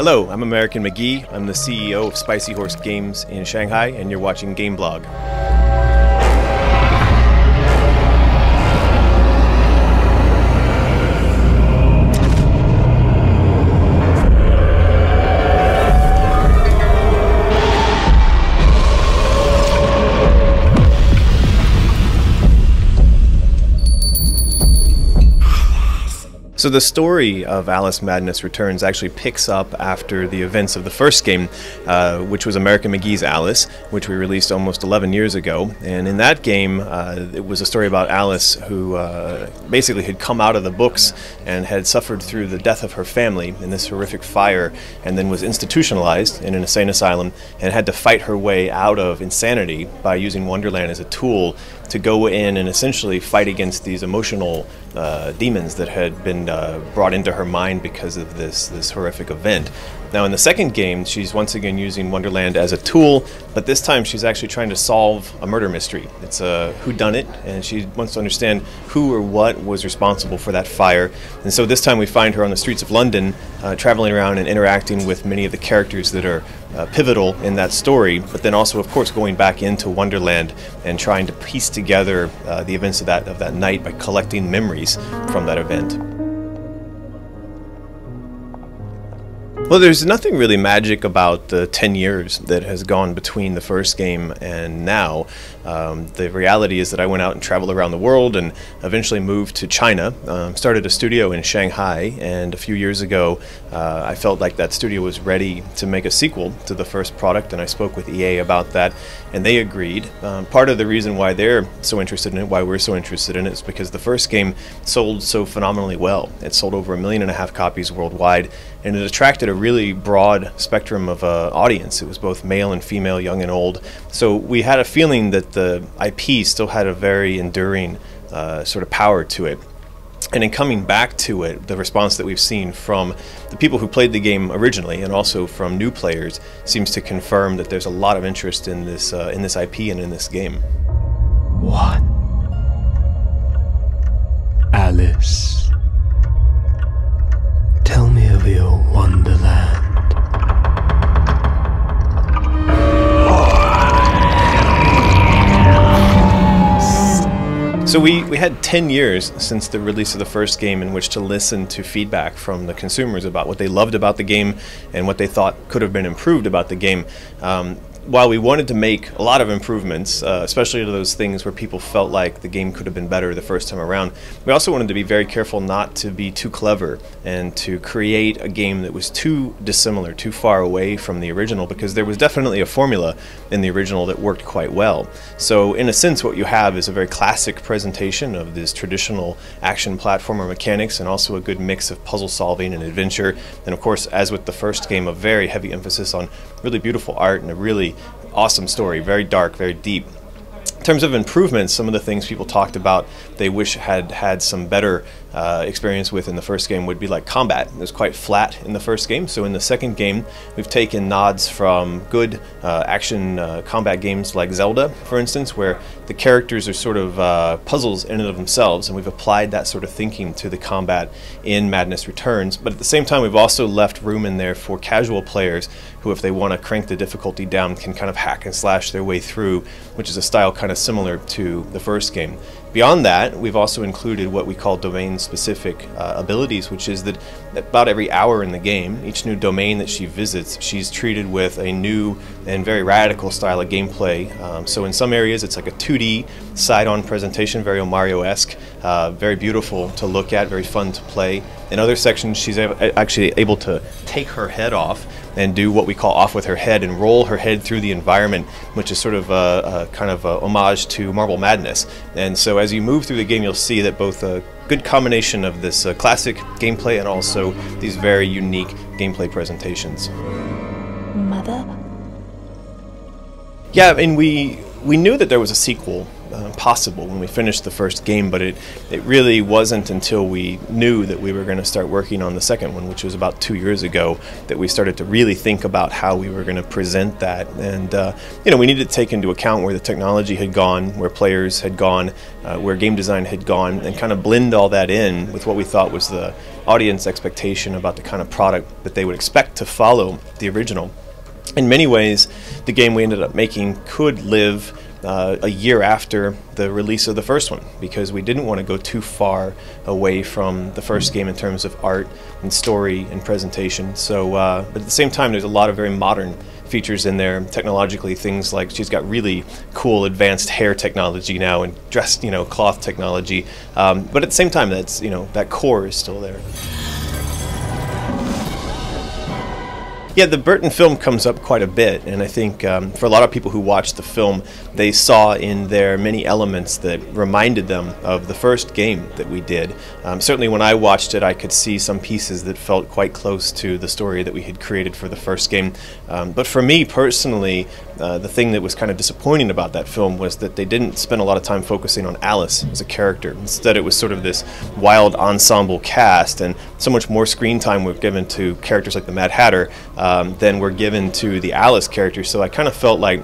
Hello, I'm American McGee. I'm the CEO of Spicy Horse Games in Shanghai, and you're watching Gameblog. So the story of Alice Madness Returns actually picks up after the events of the first game, which was American McGee's Alice, which we released almost 11 years ago. And in that game, it was a story about Alice who basically had come out of the books and had suffered through the death of her family in this horrific fire, and then was institutionalized in an insane asylum and had to fight her way out of insanity by using Wonderland as a tool to go in and essentially fight against these emotional demons that had been brought into her mind because of this horrific event. Now in the second game, she's once again using Wonderland as a tool, but this time she's actually trying to solve a murder mystery. It's a whodunit, and she wants to understand who or what was responsible for that fire. And so this time we find her on the streets of London, traveling around and interacting with many of the characters that are pivotal in that story, but then also, of course, going back into Wonderland and trying to piece together the events of that night by collecting memories from that event. Well, there's nothing really magic about the 10 years that has gone between the first game and now. The reality is that I went out and traveled around the world and eventually moved to China, started a studio in Shanghai, and a few years ago I felt like that studio was ready to make a sequel to the first product, and I spoke with EA about that, and they agreed. Part of the reason why they're so interested in it, why we're so interested in it, is because the first game sold so phenomenally well. It sold over 1.5 million copies worldwide, and it attracted a really broad spectrum of audience. It was both male and female, young and old. So we had a feeling that the IP still had a very enduring sort of power to it. And in coming back to it, the response that we've seen from the people who played the game originally and also from new players seems to confirm that there's a lot of interest in this IP and in this game. What? Alice, tell me of your Wonderland. So we had 10 years since the release of the first game in which to listen to feedback from the consumers about what they loved about the game and what they thought could have been improved about the game. While we wanted to make a lot of improvements, especially to those things where people felt like the game could have been better the first time around, we also wanted to be very careful not to be too clever and to create a game that was too dissimilar, too far away from the original, because there was definitely a formula in the original that worked quite well. So in a sense, what you have is a very classic presentation of this traditional action platformer mechanics, and also a good mix of puzzle solving and adventure, and of course, as with the first game, a very heavy emphasis on really beautiful art and a really awesome story, very dark, very deep. In terms of improvements, some of the things people talked about they wish had some better experience with in the first game would be like combat. It was quite flat in the first game, so in the second game we've taken nods from good action combat games like Zelda, for instance, where the characters are sort of puzzles in and of themselves, and we've applied that sort of thinking to the combat in Madness Returns, but at the same time we've also left room in there for casual players who, if they want to crank the difficulty down, can kind of hack and slash their way through, which is a style kind of similar to the first game. Beyond that, we've also included what we call domain-specific abilities, which is that about every hour in the game, each new domain that she visits, she's treated with a new and very radical style of gameplay. So in some areas, it's like a 2D side-on presentation, very Mario-esque, very beautiful to look at, very fun to play. In other sections, she's actually able to take her head off and do what we call off with her head and roll her head through the environment, which is sort of a kind of a homage to Marble Madness. And so as you move through the game, you'll see that both a good combination of this classic gameplay and also these very unique gameplay presentations. Mother? Yeah, I mean, we knew that there was a sequel possible when we finished the first game, but it really wasn't until we knew that we were going to start working on the second one, which was about 2 years ago, that we started to really think about how we were going to present that. And we needed to take into account where the technology had gone, where players had gone, where game design had gone, and kind of blend all that in with what we thought was the audience expectation about the kind of product that they would expect to follow the original. In many ways, the game we ended up making could live a year after the release of the first one, because we didn't want to go too far away from the first game in terms of art and story and presentation. So, but at the same time, there's a lot of very modern features in there technologically. Things like she's got really cool advanced hair technology now and dressed, cloth technology. But at the same time, that's that core is still there. Yeah, the Burton film comes up quite a bit, and I think for a lot of people who watched the film, they saw in there many elements that reminded them of the first game that we did. Certainly when I watched it, I could see some pieces that felt quite close to the story that we had created for the first game. But for me personally, the thing that was kind of disappointing about that film was that they didn't spend a lot of time focusing on Alice as a character. Instead, it was sort of this wild ensemble cast, and so much more screen time was given to characters like the Mad Hatter than were given to the Alice character. So I kind of felt like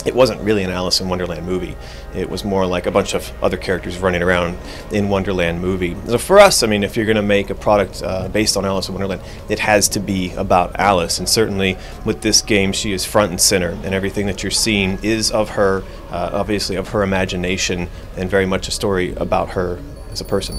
it wasn't really an Alice in Wonderland movie. It was more like a bunch of other characters running around in Wonderland movie. So for us, I mean, if you're going to make a product based on Alice in Wonderland, it has to be about Alice. And certainly with this game, she is front and center, and everything that you're seeing is of her, obviously of her imagination, and very much a story about her as a person.